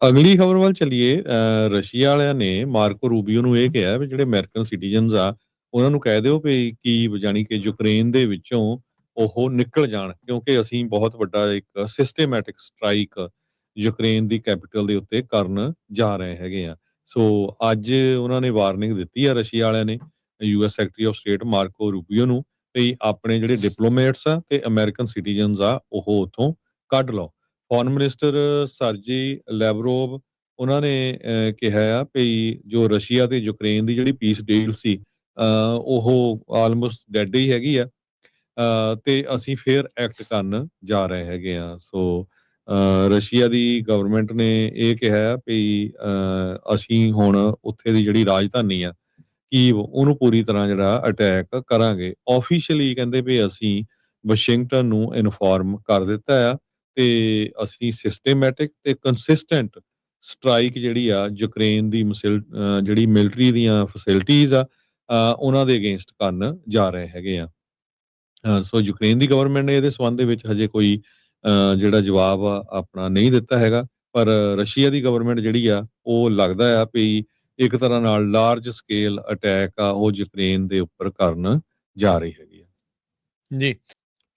ਅਗਲੀ ਖਬਰ ਵੱਲ ਚੱਲੀਏ। ਰਸ਼ੀਆ ਵਾਲਿਆਂ ਨੇ ਮਾਰਕੋ ਰੂਬੀਓ ਨੂੰ ਇਹ ਕਿਹਾ ਵੀ ਜਿਹੜੇ ਅਮਰੀਕਨ ਸਿਟੀਜ਼ਨਸ ਆ ਉਹਨਾਂ ਨੂੰ ਕਹਿ ਦਿਓ ਵੀ ਕਿ ਜਾਣੀ ਕਿ ਯੂਕਰੇਨ ਦੇ ਵਿੱਚੋਂ ਉਹ ਨਿਕਲ ਜਾਣ, ਕਿਉਂਕਿ ਅਸੀਂ ਬਹੁਤ ਵੱਡਾ ਇੱਕ ਸਿਸਟੇਮੈਟਿਕ ਸਟ੍ਰਾਈਕ ਯੂਕਰੇਨ ਦੀ ਕੈਪੀਟਲ ਦੇ ਉੱਤੇ ਕਰਨ ਜਾ ਰਹੇ ਹੈਗੇ ਆ। ਸੋ ਅੱਜ ਉਹਨਾਂ ਨੇ ਵਾਰਨਿੰਗ ਦਿੱਤੀ ਆ ਰਸ਼ੀਆ ਵਾਲਿਆਂ ਨੇ US secretary of state ਮਾਰਕੋ Rubio ਨੂੰ ਵੀ ਆਪਣੇ ਜਿਹੜੇ ਡਿਪਲੋਮੇਟਸ ਆ ਤੇ ਅਮਰੀਕਨ ਸਿਟੀਜ਼ਨਸ ਆ ਉਹ ਉੱਥੋਂ ਕੱਢ ਲਓ। ਫੋਰਨ ਮਿਨਿਸਟਰ ਸਰਜੀ ਲੈਵਰੋਵ ਉਹਨਾਂ ਨੇ ਕਿਹਾ ਆ ਵੀ ਜੋ ਰਸ਼ੀਆ ਤੇ ਯੂਕਰੇਨ ਦੀ ਜਿਹੜੀ ਪੀਸ ਡੀਲ ਸੀ ਉਹ ਆਲਮੋਸਟ ਡੈਡ ਹੀ ਹੈਗੀ ਆ। ਤੇ ਅਸੀਂ ਫੇਰ ਐਕਟ ਕਰਨ ਜਾ ਰਹੇ ਹੈਗੇ ਆ। ਸੋ ਰਸ਼ੀਆ ਦੀ ਗਵਰਨਮੈਂਟ ਨੇ ਇਹ ਕਿਹਾ ਵੀ ਅਸੀਂ ਹੁਣ ਉੱਥੇ ਦੀ ਜਿਹੜੀ ਰਾਜਧਾਨੀ ਆ ਕੀਵ ਉਹਨੂੰ ਪੂਰੀ ਤਰ੍ਹਾਂ ਜਿਹੜਾ ਅਟੈਕ ਕਰਾਂਗੇ। ਆਫੀਸ਼ੀਅਲੀ ਕਹਿੰਦੇ ਵੀ ਅਸੀਂ ਵਾਸ਼ਿੰਗਟਨ ਨੂੰ ਇਨਫੋਰਮ ਕਰ ਦਿੱਤਾ ਆ ਤੇ ਅਸੀਂ ਸਿਸਟੇਮੈਟਿਕ ਤੇ ਕੰਸਿਸਟੈਂਟ ਸਟ੍ਰਾਈਕ ਜਿਹੜੀ ਆ ਯੂਕਰੇਨ ਦੀ ਜਿਹੜੀ ਮਿਲਟਰੀ ਦੀਆਂ ਫੈਸਿਲਿਟੀਜ਼ ਆ ਉਹਨਾਂ ਦੇ ਅਗੇਂਸਟ ਕਰਨ ਜਾ ਰਹੇ ਹੈਗੇ ਆ। ਸੋ ਯੂਕਰੇਨ ਦੀ ਗਵਰਨਮੈਂਟ ਨੇ ਇਹਦੇ ਸੰਬੰਧ ਦੇ ਵਿੱਚ ਹਜੇ ਕੋਈ ਜਿਹੜਾ ਜਵਾਬ ਆ ਆਪਣਾ ਨਹੀਂ ਦਿੱਤਾ ਹੈਗਾ, ਪਰ ਰਸ਼ੀਆ ਦੀ ਗਵਰਨਮੈਂਟ ਜਿਹੜੀ ਆ ਉਹ ਲੱਗਦਾ ਆ ਵੀ ਇੱਕ ਤਰ੍ਹਾਂ ਨਾਲ ਲਾਰਜ ਸਕੇਲ ਅਟੈਕ ਆ ਉਹ ਯੂਕਰੇਨ ਦੇ ਉੱਪਰ ਕਰਨ ਜਾ ਰਹੀ ਹੈਗੀ ਆ। ਜੀ।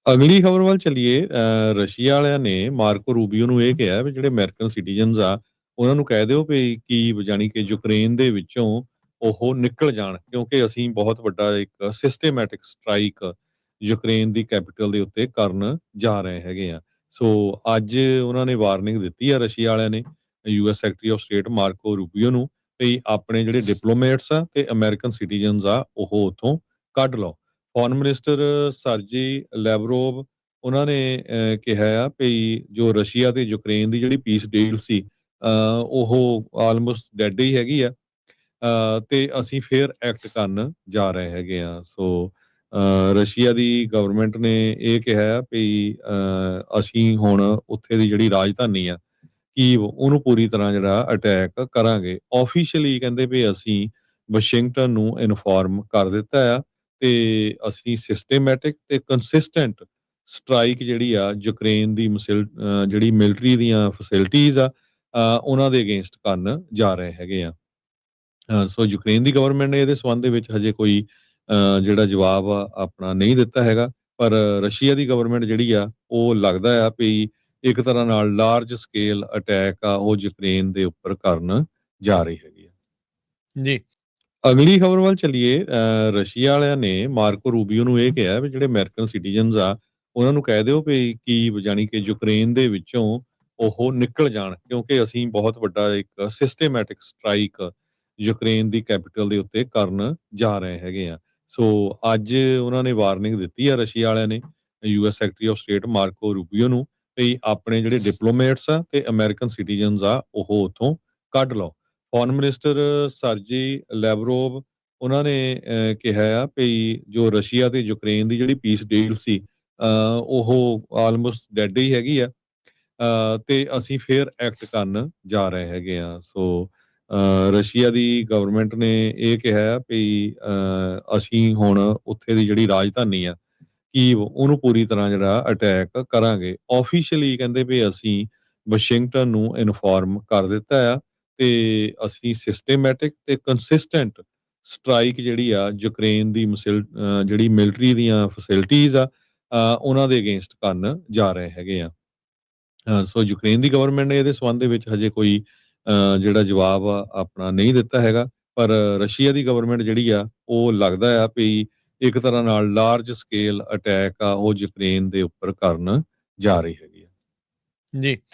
ਅਗਲੀ ਖਬਰ ਵੱਲ ਚੱਲੀਏ। ਰਸ਼ੀਆ ਵਾਲਿਆਂ ਨੇ ਮਾਰਕੋ ਰੂਬੀਓ ਨੂੰ ਇਹ ਕਿਹਾ ਵੀ ਜਿਹੜੇ ਅਮਰੀਕਨ ਸਿਟੀਜ਼ਨਸ ਆ ਉਹਨਾਂ ਨੂੰ ਕਹਿ ਦਿਓ ਵੀ ਕਿ ਜਾਣੀ ਕਿ ਯੂਕਰੇਨ ਦੇ ਵਿੱਚੋਂ ਉਹ ਨਿਕਲ ਜਾਣ, ਕਿਉਂਕਿ ਅਸੀਂ ਬਹੁਤ ਵੱਡਾ ਇੱਕ ਸਿਸਟੇਮੈਟਿਕ ਸਟ੍ਰਾਈਕ ਯੂਕਰੇਨ ਦੀ ਕੈਪੀਟਲ ਦੇ ਉੱਤੇ ਕਰਨ ਜਾ ਰਹੇ ਹੈਗੇ ਆ। ਸੋ ਅੱਜ ਉਹਨਾਂ ਨੇ ਵਾਰਨਿੰਗ ਦਿੱਤੀ ਆ ਰਸ਼ੀਆ ਵਾਲਿਆਂ ਨੇ US secretary of state ਮਾਰਕੋ Rubio ਨੂੰ ਵੀ ਆਪਣੇ ਜਿਹੜੇ ਡਿਪਲੋਮੇਟਸ ਆ ਤੇ ਅਮਰੀਕਨ ਸਿਟੀਜ਼ਨਸ ਆ ਉਹ ਉੱਥੋਂ ਕੱਢ ਲਓ। ਫੋਰਨ ਮਿਨਿਸਟਰ ਸਰਜੀ ਲੈਵਰੋਵ ਉਹਨਾਂ ਨੇ ਕਿਹਾ ਆ ਵੀ ਜੋ ਰਸ਼ੀਆ ਤੇ ਯੂਕਰੇਨ ਦੀ ਜਿਹੜੀ ਪੀਸ ਡੀਲ ਸੀ ਉਹ ਆਲਮੋਸਟ ਡੈਡ ਹੀ ਹੈਗੀ ਆ। ਤੇ ਅਸੀਂ ਫੇਰ ਐਕਟ ਕਰਨ ਜਾ ਰਹੇ ਹੈਗੇ ਆ। ਸੋ ਰਸ਼ੀਆ ਦੀ ਗਵਰਨਮੈਂਟ ਨੇ ਇਹ ਕਿਹਾ ਵੀ ਅਸੀਂ ਹੁਣ ਉੱਥੇ ਦੀ ਜਿਹੜੀ ਰਾਜਧਾਨੀ ਆ ਕੀਵ ਉਹਨੂੰ ਪੂਰੀ ਤਰ੍ਹਾਂ ਜਿਹੜਾ ਅਟੈਕ ਕਰਾਂਗੇ। ਆਫੀਸ਼ੀਅਲੀ ਕਹਿੰਦੇ ਵੀ ਅਸੀਂ ਵਾਸ਼ਿੰਗਟਨ ਨੂੰ ਇਨਫੋਰਮ ਕਰ ਦਿੱਤਾ ਆ ਤੇ ਅਸੀਂ ਸਿਸਟੇਮੈਟਿਕ ਤੇ ਕੰਸਿਸਟੈਂਟ ਸਟ੍ਰਾਈਕ ਜਿਹੜੀ ਆ ਯੂਕਰੇਨ ਦੀ ਜਿਹੜੀ ਮਿਲਟਰੀ ਦੀਆਂ ਫੈਸਿਲਿਟੀਜ਼ ਆ ਉਹਨਾਂ ਦੇ ਅਗੇਂਸਟ ਕਰਨ ਜਾ ਰਹੇ ਹੈਗੇ ਆ। ਸੋ ਯੂਕਰੇਨ ਦੀ ਗਵਰਨਮੈਂਟ ਨੇ ਇਹਦੇ ਸੰਬੰਧ ਦੇ ਵਿੱਚ ਹਜੇ ਕੋਈ ਜਿਹੜਾ ਜਵਾਬ ਆ ਆਪਣਾ ਨਹੀਂ ਦਿੱਤਾ ਹੈਗਾ, ਪਰ ਰਸ਼ੀਆ ਦੀ ਗਵਰਨਮੈਂਟ ਜਿਹੜੀ ਆ ਉਹ ਲੱਗਦਾ ਆ ਵੀ ਇੱਕ ਤਰ੍ਹਾਂ ਨਾਲ ਲਾਰਜ ਸਕੇਲ ਅਟੈਕ ਆ ਉਹ ਯੂਕਰੇਨ ਦੇ ਉੱਪਰ ਕਰਨ ਜਾ ਰਹੀ ਹੈਗੀ ਆ। ਜੀ। ਅਗਲੀ ਖਬਰ ਵੱਲ ਚੱਲੀਏ। ਰਸ਼ੀਆ ਵਾਲਿਆਂ ਨੇ ਮਾਰਕੋ ਰੂਬੀਓ ਨੂੰ ਇਹ ਕਿਹਾ ਵੀ ਜਿਹੜੇ ਅਮਰੀਕਨ ਸਿਟੀਜ਼ਨਸ ਆ ਉਹਨਾਂ ਨੂੰ ਕਹਿ ਦਿਓ ਵੀ ਕਿ ਜਾਣੀ ਕਿ ਯੂਕਰੇਨ ਦੇ ਵਿੱਚੋਂ ਉਹ ਨਿਕਲ ਜਾਣ, ਕਿਉਂਕਿ ਅਸੀਂ ਬਹੁਤ ਵੱਡਾ ਇੱਕ ਸਿਸਟੇਮੈਟਿਕ ਸਟ੍ਰਾਈਕ ਯੂਕਰੇਨ ਦੀ ਕੈਪੀਟਲ ਦੇ ਉੱਤੇ ਕਰਨ ਜਾ ਰਹੇ ਹੈਗੇ ਆ। ਸੋ ਅੱਜ ਉਹਨਾਂ ਨੇ ਵਾਰਨਿੰਗ ਦਿੱਤੀ ਆ ਰਸ਼ੀਆ ਵਾਲਿਆਂ ਨੇ US secretary of state ਮਾਰਕੋ Rubio ਨੂੰ ਵੀ ਆਪਣੇ ਜਿਹੜੇ ਡਿਪਲੋਮੇਟਸ ਆ ਤੇ ਅਮਰੀਕਨ ਸਿਟੀਜ਼ਨਸ ਆ ਉਹ ਉੱਥੋਂ ਕੱਢ ਲਓ। ਫੋਰਨ ਮਿਨਿਸਟਰ ਸਰਜੀ ਲੈਵਰੋਵ ਉਹਨਾਂ ਨੇ ਕਿਹਾ ਆ ਵੀ ਜੋ ਰਸ਼ੀਆ ਤੇ ਯੂਕਰੇਨ ਦੀ ਜਿਹੜੀ ਪੀਸ ਡੀਲ ਸੀ ਉਹ ਆਲਮੋਸਟ ਡੈਡ ਹੀ ਹੈਗੀ ਆ। ਤੇ ਅਸੀਂ ਫੇਰ ਐਕਟ ਕਰਨ ਜਾ ਰਹੇ ਹੈਗੇ ਆ। ਸੋ ਰਸ਼ੀਆ ਦੀ ਗਵਰਨਮੈਂਟ ਨੇ ਇਹ ਕਿਹਾ ਵੀ ਅਸੀਂ ਹੁਣ ਉੱਥੇ ਦੀ ਜਿਹੜੀ ਰਾਜਧਾਨੀ ਆ ਕੀਵ ਉਹਨੂੰ ਪੂਰੀ ਤਰ੍ਹਾਂ ਜਿਹੜਾ ਅਟੈਕ ਕਰਾਂਗੇ। ਆਫੀਸ਼ੀਅਲੀ ਕਹਿੰਦੇ ਵੀ ਅਸੀਂ ਵਾਸ਼ਿੰਗਟਨ ਨੂੰ ਇਨਫੋਰਮ ਕਰ ਦਿੱਤਾ ਆ ਤੇ ਅਸੀਂ ਸਿਸਟੇਮੈਟਿਕ ਤੇ ਕੰਸਿਸਟੈਂਟ ਸਟ੍ਰਾਈਕ ਜਿਹੜੀ ਆ ਯੂਕਰੇਨ ਦੀ ਜਿਹੜੀ ਮਿਲਟਰੀ ਦੀਆਂ ਫੈਸਿਲਿਟੀਜ਼ ਆ ਉਹਨਾਂ ਦੇ ਅਗੇਂਸਟ ਕਰਨ ਜਾ ਰਹੇ ਹੈਗੇ ਆ। ਸੋ ਯੂਕਰੇਨ ਦੀ ਗਵਰਨਮੈਂਟ ਨੇ ਇਹਦੇ ਸੰਬੰਧ ਦੇ ਵਿੱਚ ਹਜੇ ਕੋਈ ਜਿਹੜਾ ਜਵਾਬ ਆ ਆਪਣਾ ਨਹੀਂ ਦਿੱਤਾ ਹੈਗਾ, ਪਰ ਰਸ਼ੀਆ ਦੀ ਗਵਰਨਮੈਂਟ ਜਿਹੜੀ ਆ ਉਹ ਲੱਗਦਾ ਆ ਵੀ ਇੱਕ ਤਰ੍ਹਾਂ ਨਾਲ ਲਾਰਜ ਸਕੇਲ ਅਟੈਕ ਆ ਉਹ ਯੂਕਰੇਨ ਦੇ ਉੱਪਰ ਕਰਨ ਜਾ ਰਹੀ ਹੈਗੀ ਆ। ਜੀ।